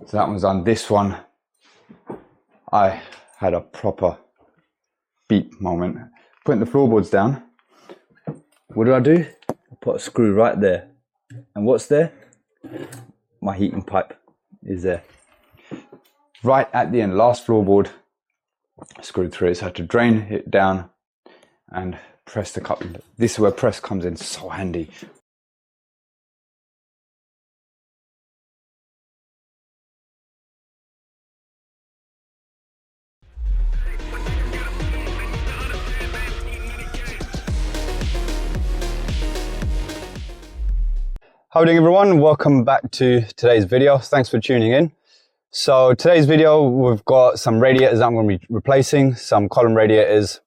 So that one's done. This one, I had a proper beep moment. Putting the floorboards down, what do? I put a screw right there. And what's there? My heating pipe is there. Right at the end, last floorboard, screwed through it. So I had to drain it down and press the coupling. This is where press comes in so handy. How are you doing, everyone? Welcome back to today's video. Thanks for tuning in. So today's video, we've got some radiators that I'm going to be replacing, some column radiators,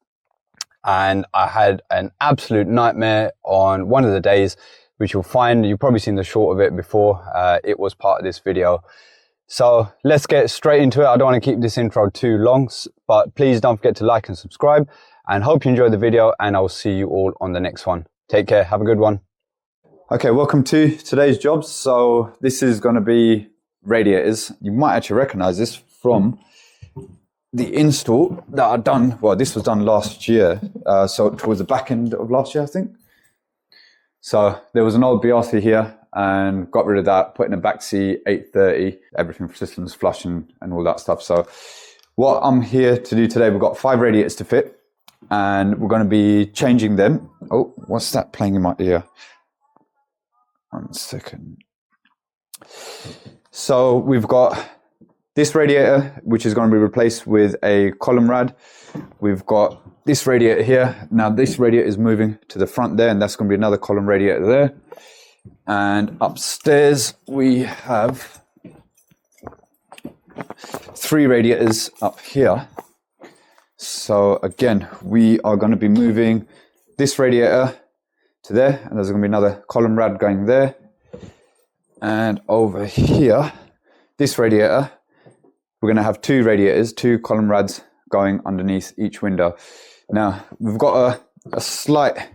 and I had an absolute nightmare on one of the days, which you'll find, you've probably seen the short of it before. It was part of this video. So let's get straight into it. I don't want to keep this intro too long, but please don't forget to like and subscribe, and hope you enjoyed the video, and I'll see you all on the next one. Take care. Have a good one. Okay, welcome to today's jobs. So this is going to be radiators. You might actually recognize this from the install that I've done. Well, this was done last year, so towards the back end of last year, I think. So there was an old BRC here and got rid of that, put in a back seat, 830, everything for systems flush and all that stuff. So what I'm here to do today, we've got 5 radiators to fit and we're going to be changing them. Oh, what's that playing in my ear? 1 second. So we've got this radiator, which is going to be replaced with a column rad. We've got this radiator here. Now this radiator is moving to the front there, and that's going to be another column radiator there. And upstairs we have 3 radiators up here. So again, we are going to be moving this radiator to there, and there's going to be another column rad going there. And over here, this radiator, we're going to have 2 radiators, 2 column rads going underneath each window. Now we've got a slight,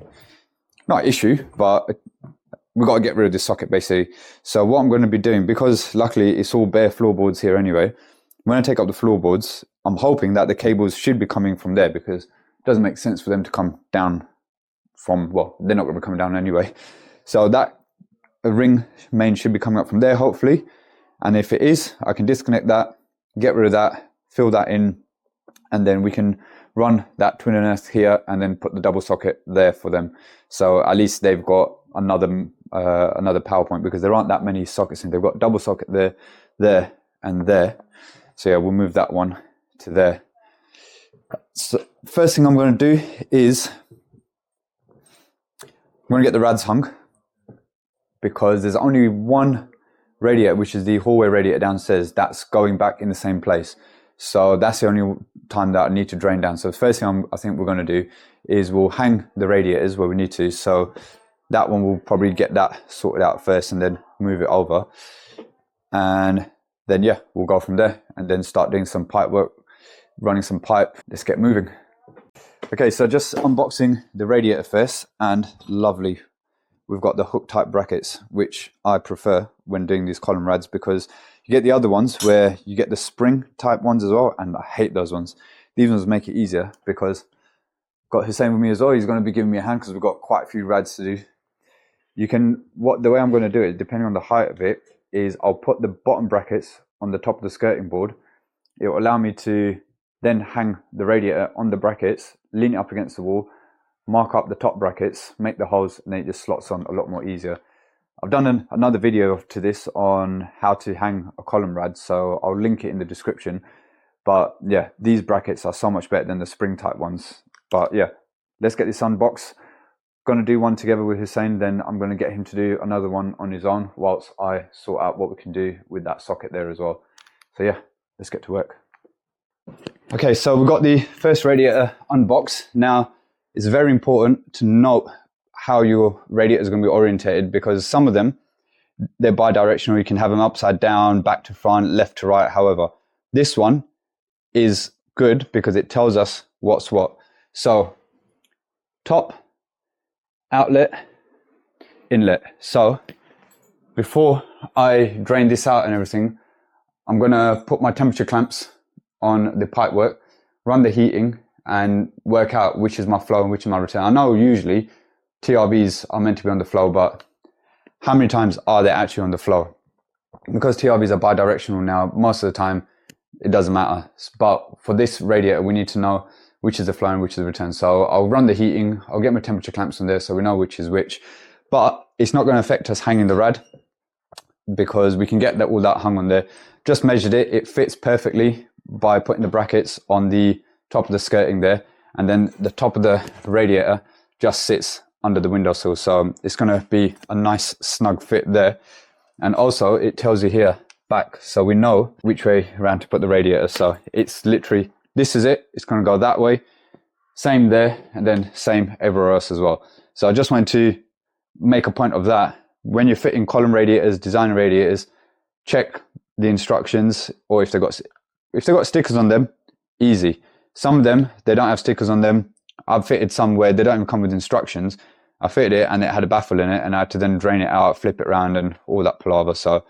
not issue, but we've got to get rid of this socket basically. So what I'm going to be doing, because luckily it's all bare floorboards here anyway, when I take up the floorboards, I'm hoping that the cables should be coming from there, because it doesn't make sense for them to come down from, well, they're not going to be coming down anyway. So that ring main should be coming up from there, hopefully. And if it is, I can disconnect that, get rid of that, fill that in, and then we can run that twin and earth here and then put the double socket there for them. So at least they've got another power point, because there aren't that many sockets in. They've got double socket there, there, and there. So yeah, we'll move that one to there. So first thing I'm going to do is I'm going to get the rads hung, because there's only one radiator, which is the hallway radiator downstairs, that's going back in the same place. So that's the only time that I need to drain down. So the first thing I think we're going to do is we'll hang the radiators where we need to. So that one we'll probably get that sorted out first and then move it over. And then yeah, we'll go from there and then start doing some pipe work, running some pipe. Let's get moving. Okay, so just unboxing the radiator first, and lovely. We've got the hook type brackets, which I prefer when doing these column rads, because you get the other ones where you get the spring type ones as well, and I hate those ones. These ones make it easier, because I've got Hussein with me as well. He's going to be giving me a hand because we've got quite a few rads to do. You can, the way I'm going to do it, depending on the height of it, is I'll put the bottom brackets on the top of the skirting board. It will allow me to then hang the radiator on the brackets, lean it up against the wall, mark up the top brackets, make the holes, and then it just slots on a lot more easier. I've done another video to this on how to hang a column rad, so I'll link it in the description. But yeah, these brackets are so much better than the spring type ones. But yeah, let's get this unboxed. Going to do one together with Hussein, then I'm going to get him to do another one on his own whilst I sort out what we can do with that socket there as well. So yeah, let's get to work. Okay, so we've got the first radiator unboxed. Now, it's very important to note how your radiator is going to be orientated, because some of them, they're bi-directional. You can have them upside down, back to front, left to right. However, this one is good because it tells us what's what. So top, outlet, inlet. So before I drain this out and everything, I'm gonna put my temperature clamps on the pipework, run the heating, and work out which is my flow and which is my return. I know usually TRVs are meant to be on the flow, but how many times are they actually on the flow? Because TRVs are bidirectional now, most of the time it doesn't matter. But for this radiator, we need to know which is the flow and which is the return. So I'll run the heating, I'll get my temperature clamps on there so we know which is which. But it's not going to affect us hanging the rad, because we can get all that hung on there. Just measured it, it fits perfectly by putting the brackets on the top of the skirting there, and then the top of the radiator just sits under the windowsill, so it's going to be a nice snug fit there. And also it tells you here back, so we know which way around to put the radiator. So it's literally, this is it, it's going to go that way, same there, and then same everywhere else as well. So I just wanted to make a point of that. When you're fitting column radiators, designer radiators, check the instructions, or if they've got stickers on them, easy. Some of them, they don't have stickers on them. I've fitted some where they don't even come with instructions. I fitted it and it had a baffle in it, and I had to then drain it out, flip it around, and all that palaver. So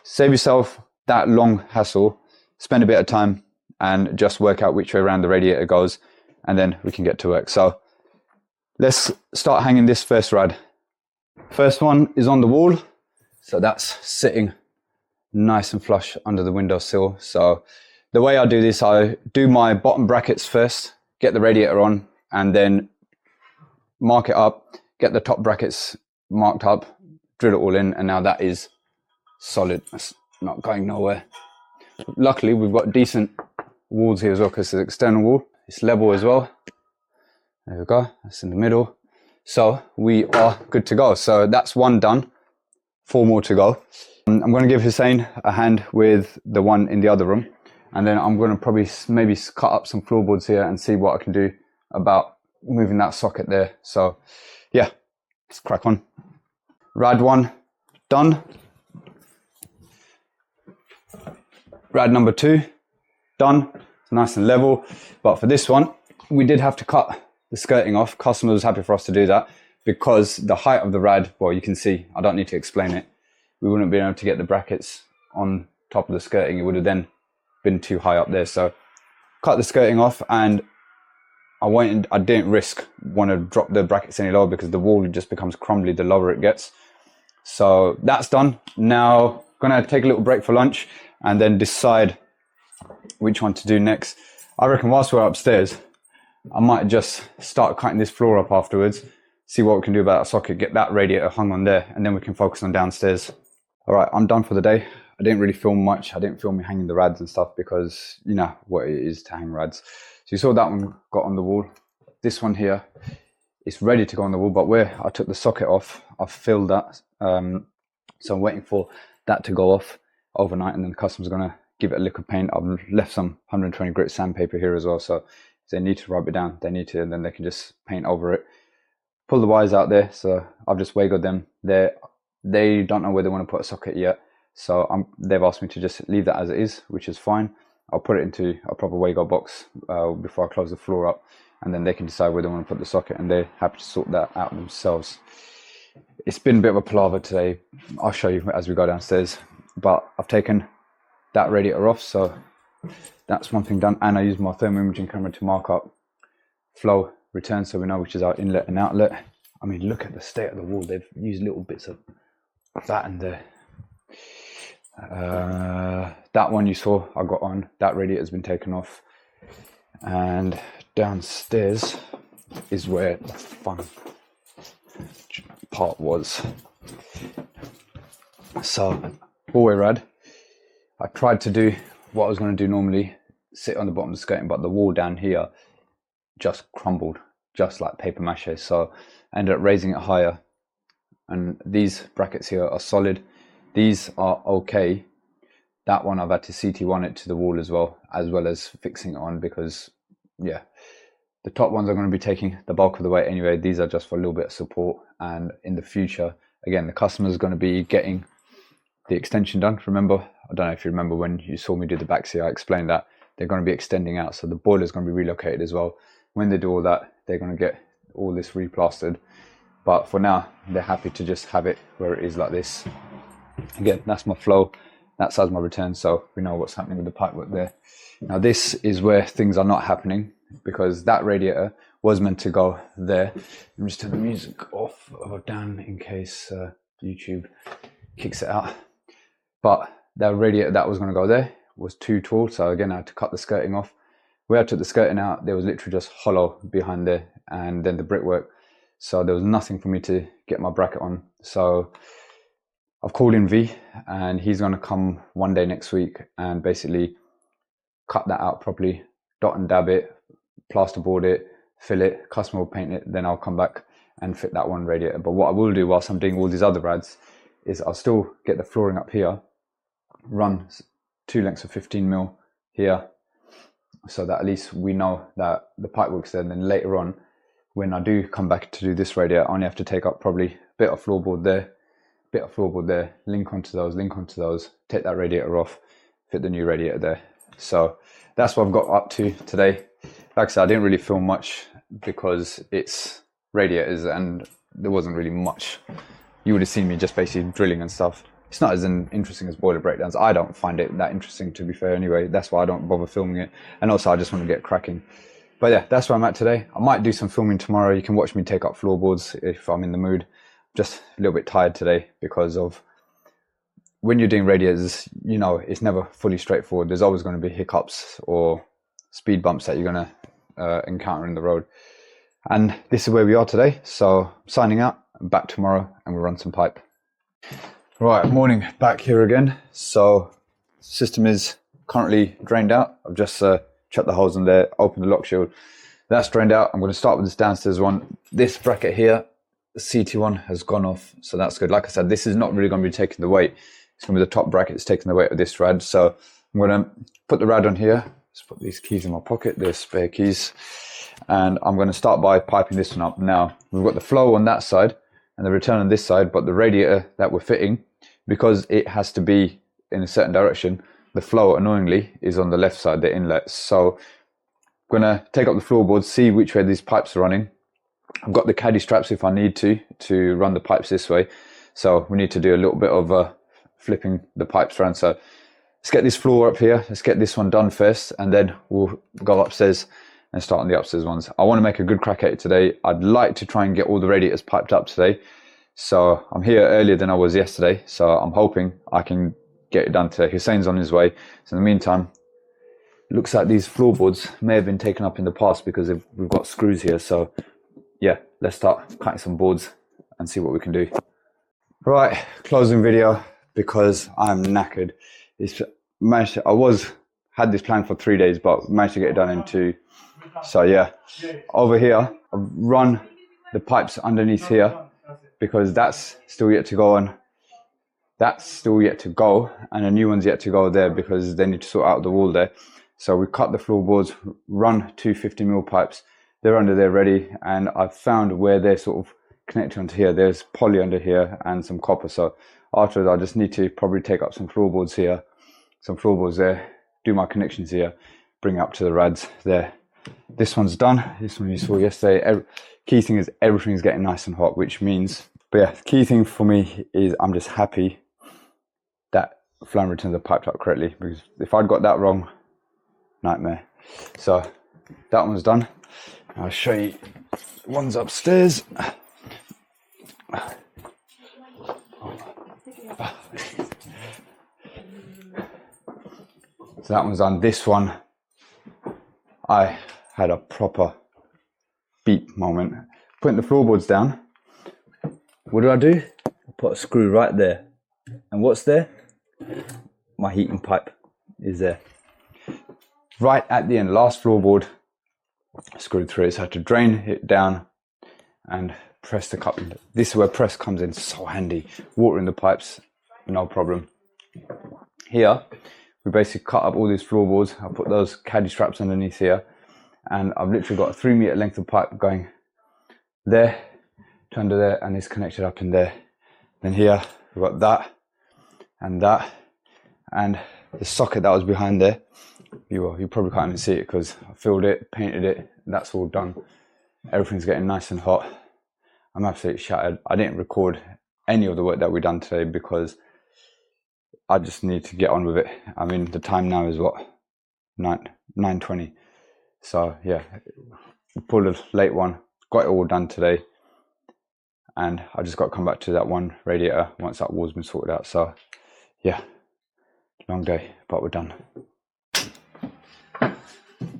save yourself that long hassle, spend a bit of time and just work out which way around the radiator goes, and then we can get to work. So let's start hanging this first rad. First one is on the wall, so that's sitting nice and flush under the windowsill. So the way I do this, I do my bottom brackets first, get the radiator on, and then mark it up, get the top brackets marked up, drill it all in, and now that is solid. That's not going nowhere. Luckily, we've got decent walls here as well, because it's an external wall. It's level as well. There we go, that's in the middle. So we are good to go. So that's one done, 4 more to go. I'm going to give Hussein a hand with the one in the other room, and then I'm going to probably maybe cut up some floorboards here and see what I can do about moving that socket there. So yeah, let's crack on. Rad 1 done. Rad number 2 done. It's nice and level, but for this one we did have to cut the skirting off. Customer was happy for us to do that because the height of the rad, well, you can see, I don't need to explain it, we wouldn't be able to get the brackets on top of the skirting. It would have then been too high up there. So cut the skirting off, and I didn't want to drop the brackets any lower, because the wall just becomes crumbly the lower it gets. So that's done. Now gonna take a little break for lunch and then decide which one to do next. I reckon whilst we're upstairs, I might just start cutting this floor up afterwards, see what we can do about that socket, get that radiator hung on there, and then we can focus on downstairs. All right, I'm done for the day. I didn't really film much. I didn't film me hanging the rads and stuff, because you know what it is to hang rads. So you saw that one got on the wall. This one here, it's ready to go on the wall, but where I took the socket off, I've filled that. So I'm waiting for that to go off overnight, and then the customer's gonna give it a lick of paint. I've left some 120 grit sandpaper here as well, so if they need to rub it down, they need to, and then they can just paint over it. Pull the wires out there, so I've just wiggled them. They don't know where they want to put a socket yet, so they've asked me to just leave that as it is, which is fine. I'll put it into a proper Wago box before I close the floor up, and then they can decide where they want to put the socket, and they're happy to sort that out themselves. It's been a bit of a palaver today. I'll show you as we go downstairs, but I've taken that radiator off, so that's one thing done, and I used my thermal imaging camera to mark up flow return, so we know which is our inlet and outlet. I mean, look at the state of the wall. They've used little bits of that in there. That one you saw I got on, that radiator has been taken off, and downstairs is where the fun part was. So hallway rad, I tried to do what I was going to do normally, sit on the bottom of the skirting, but the wall down here just crumbled just like paper mache, so I ended up raising it higher, and these brackets here are solid. These are okay. That one I've had to CT1 it to the wall as well as fixing it on, because yeah, the top ones are going to be taking the bulk of the weight anyway. These are just for a little bit of support, and in the future, again, the customer is going to be getting the extension done. Remember, I don't know if you remember when you saw me do the backs here, I explained that they're going to be extending out, so the boiler is going to be relocated as well. When they do all that, they're going to get all this replastered, but for now they're happy to just have it where it is like this. Again, that's my flow. That side's my return, so we know what's happening with the pipework there. Now this is where things are not happening, because that radiator was meant to go there. Let me just turn the music off or down in case YouTube kicks it out. But that radiator that was going to go there was too tall, so again I had to cut the skirting off. Where I took the skirting out, there was literally just hollow behind there, and then the brickwork, so there was nothing for me to get my bracket on. So I've called in V, and he's going to come one day next week and basically cut that out properly, dot and dab it, plasterboard it, fill it, custom will paint it, then I'll come back and fit that one radiator. But what I will do whilst I'm doing all these other rads is I'll still get the flooring up here, run 2 lengths of 15mm here, so that at least we know that the pipe works there. And then later on, when I do come back to do this radiator, I only have to take up probably a bit of floorboard there, bit of floorboard there, link onto those, take that radiator off, fit the new radiator there. So that's what I've got up to today. Like I said, I didn't really film much because it's radiators and there wasn't really much. You would have seen me just basically drilling and stuff. It's not as interesting as boiler breakdowns. I don't find it that interesting, to be fair, anyway. That's why I don't bother filming it. And also I just want to get cracking. But yeah, that's where I'm at today. I might do some filming tomorrow. You can watch me take up floorboards if I'm in the mood. Just a little bit tired today because of when you're doing radiators, you know, it's never fully straightforward. There's always going to be hiccups or speed bumps that you're going to encounter in the road. And this is where we are today. So signing out, back tomorrow, and we'll run some pipe. Right, morning, back here again. So system is currently drained out. I've just shut the holes in there, opened the lock shield. That's drained out. I'm going to start with this downstairs one. This bracket here, the CT1 has gone off, so that's good. Like I said, this is not really going to be taking the weight. It's going to be the top bracket that's taking the weight of this rad. So I'm going to put the rad on here. Let's put these keys in my pocket. There's spare keys. And I'm going to start by piping this one up. Now, we've got the flow on that side and the return on this side, but the radiator that we're fitting, because it has to be in a certain direction, the flow, annoyingly, is on the left side, the inlet. So I'm going to take up the floorboards, see which way these pipes are running. I've got the caddy straps if I need to run the pipes this way. So we need to do a little bit of flipping the pipes around. So let's get this floor up here. Let's get this one done first, and then we'll go upstairs and start on the upstairs ones. I want to make a good crack at it today. I'd like to try and get all the radiators piped up today. So I'm here earlier than I was yesterday. So I'm hoping I can get it done today. Hussein's on his way. So in the meantime, it looks like these floorboards may have been taken up in the past because we've got screws here. So yeah, let's start cutting some boards and see what we can do. Right, closing video because I'm knackered. Had this plan for 3 days, but managed to get it done in 2. So yeah, over here I've run the pipes underneath here because that's still yet to go on. That's still yet to go, and a new one's yet to go there because they need to sort out the wall there. So we cut the floorboards, run 2 50mm pipes. They're under there ready, and I've found where they're sort of connected onto here. There's poly under here and some copper. So afterwards, I just need to probably take up some floorboards here, some floorboards there, do my connections here, bring it up to the rads there. This one's done. This one you saw yesterday. Key thing is everything's getting nice and hot, which means, but yeah, the key thing for me is I'm just happy that flow returns are piped up correctly, because if I'd got that wrong, nightmare. So that one's done. I'll show you one's upstairs. So that one's done. This one, I had a proper beep moment. Putting the floorboards down, what do? I put a screw right there. And what's there? My heating pipe is there. Right at the end, last floorboard, screwed through it. So I had to drain it down and press the cup. This is where press comes in so handy. Water in the pipes, no problem. Here, we basically cut up all these floorboards. I put those caddy straps underneath here, and I've literally got a 3 meter length of pipe going there to under there, and it's connected up in there. Then here, we've got that, and the socket that was behind there. You probably can't even see it because I filled it, painted it, that's all done. Everything's getting nice and hot. I'm absolutely shattered. I didn't record any of the work that we've done today because I just need to get on with it. I mean, the time now is what, 9:20. So yeah, pulled a late one, got it all done today, and I just got to come back to that one radiator once that wall's been sorted out. So yeah, long day, but we're done.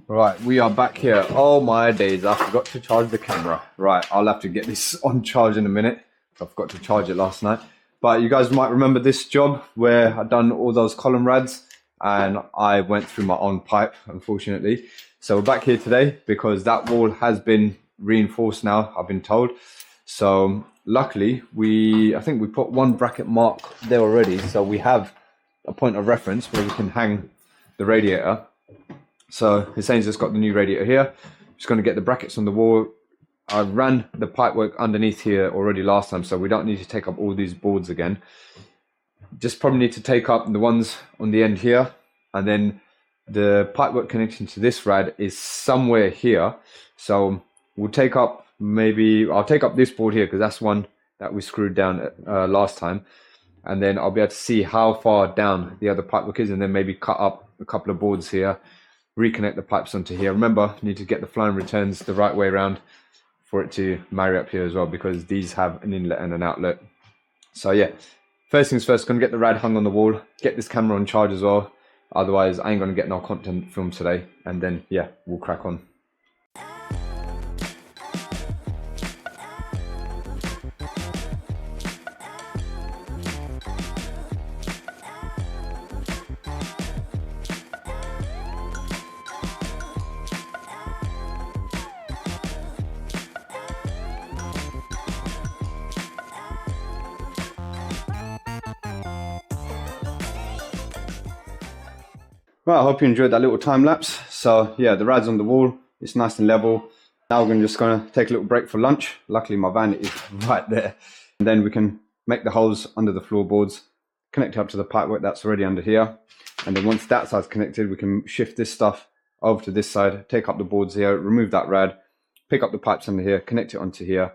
Right, we are back here. Oh my days, I forgot to charge the camera. Right, I'll have to get this on charge in a minute. I forgot to charge it last night. But you guys might remember this job where I'd done all those column rads and I went through my own pipe, unfortunately. So we're back here today because that wall has been reinforced now, I've been told. So luckily, I think we put one bracket mark there already. So we have a point of reference where we can hang the radiator. So Hussein's just got the new radiator here. Just going to get the brackets on the wall. I ran the pipework underneath here already last time, so we don't need to take up all these boards again. Just probably need to take up the ones on the end here, and then the pipework connection to this rad is somewhere here. So we'll take up, maybe I'll take up this board here because that's one that we screwed down last time, and then I'll be able to see how far down the other pipework is, and then maybe cut up a couple of boards here, reconnect the pipes onto here. Remember, you need to get the flow and returns the right way around for it to marry up here as well, because these have an inlet and an outlet. So yeah, first things first, gonna get the rad hung on the wall, get this camera on charge as well, otherwise I ain't gonna get no content filmed today, and then yeah, we'll crack on. Well, I hope you enjoyed that little time lapse. So yeah, the rad's on the wall, it's nice and level. Now we're just gonna take a little break for lunch. Luckily my van is right there. And then we can make the holes under the floorboards, connect up to the pipework that's already under here. And then once that side's connected, we can shift this stuff over to this side, take up the boards here, remove that rad, pick up the pipes under here, connect it onto here,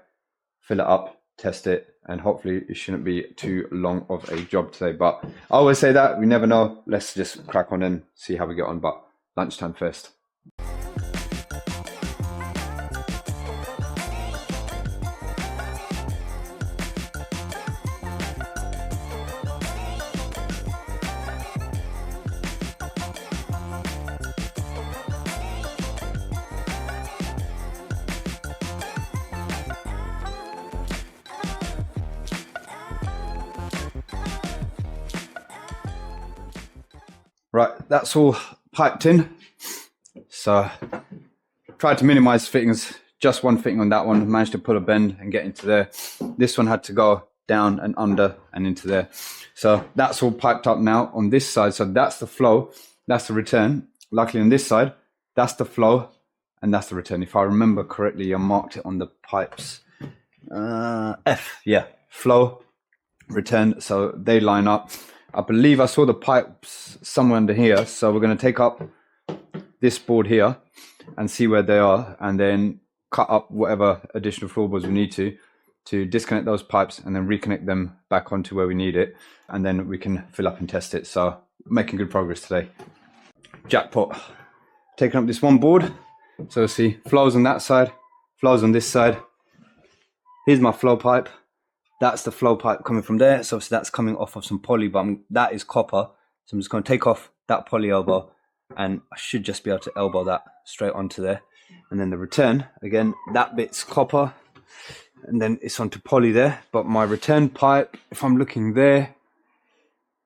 fill it up, test it, and hopefully it shouldn't be too long of a job today. But I always say that, we never know. Let's just crack on and see how we get on, but lunchtime first. Right, that's all piped in. So tried to minimize fittings, just one fitting on that one, managed to pull a bend and get into there. This one had to go down and under and into there. So that's all piped up now on this side. So that's the flow, that's the return. Luckily on this side, that's the flow and that's the return. If I remember correctly, I marked it on the pipes. F, yeah, flow, return, so they line up. I believe I saw the pipes somewhere under here, so we're going to take up this board here and see where they are, and then cut up whatever additional floorboards we need to disconnect those pipes and then reconnect them back onto where we need it, and then we can fill up and test it. So making good progress today. Jackpot. Taking up this one board, so see flows on that side, flows on this side. Here's my flow pipe. That's the flow pipe coming from there. So obviously that's coming off of some poly, but that is copper. So I'm just going to take off that poly elbow, and I should just be able to elbow that straight onto there. And then the return, again, that bit's copper, and then it's onto poly there. But my return pipe, if I'm looking there,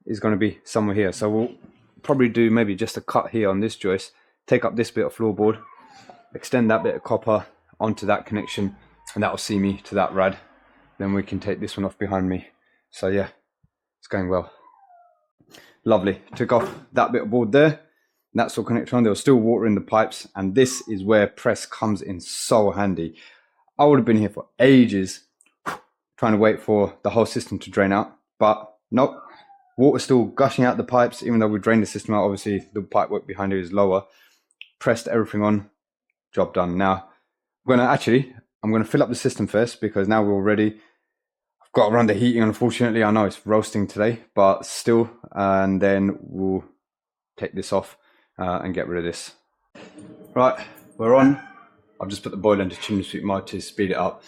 is going to be somewhere here. So we'll probably do maybe just a cut here on this joist, take up this bit of floorboard, extend that bit of copper onto that connection, and that will see me to that rad. Then we can take this one off behind me. So yeah, it's going well. Lovely. Took off that bit of board there. That's all connected on. There was still water in the pipes, and this is where press comes in so handy. I would have been here for ages trying to wait for the whole system to drain out, but nope, water's still gushing out the pipes. Even though we drained the system out, obviously the pipe work behind it is lower. Pressed everything on, job done. Now I'm going to fill up the system first, because now we're all ready. I've got to run the heating, unfortunately. I know it's roasting today, but still. And then we'll take this off and get rid of this. Right, we're on. I've just put the boiler into chimney sweep mode to speed it up.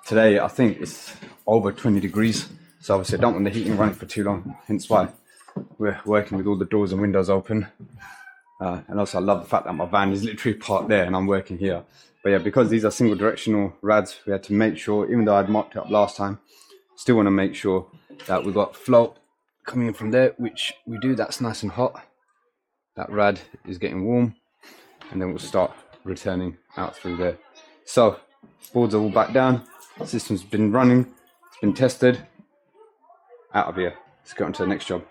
Today, I think it's over 20 degrees. So obviously I don't want the heating running for too long. Hence why we're working with all the doors and windows open. And also I love the fact that my van is literally parked there and I'm working here. But yeah, because these are single directional rads, we had to make sure, even though I'd mocked it up last time, still want to make sure that we've got flow coming in from there, which we do. That's nice and hot. That rad is getting warm. And then we'll start returning out through there. So boards are all back down. System's been running. It's been tested. Out of here. Let's get on to the next job.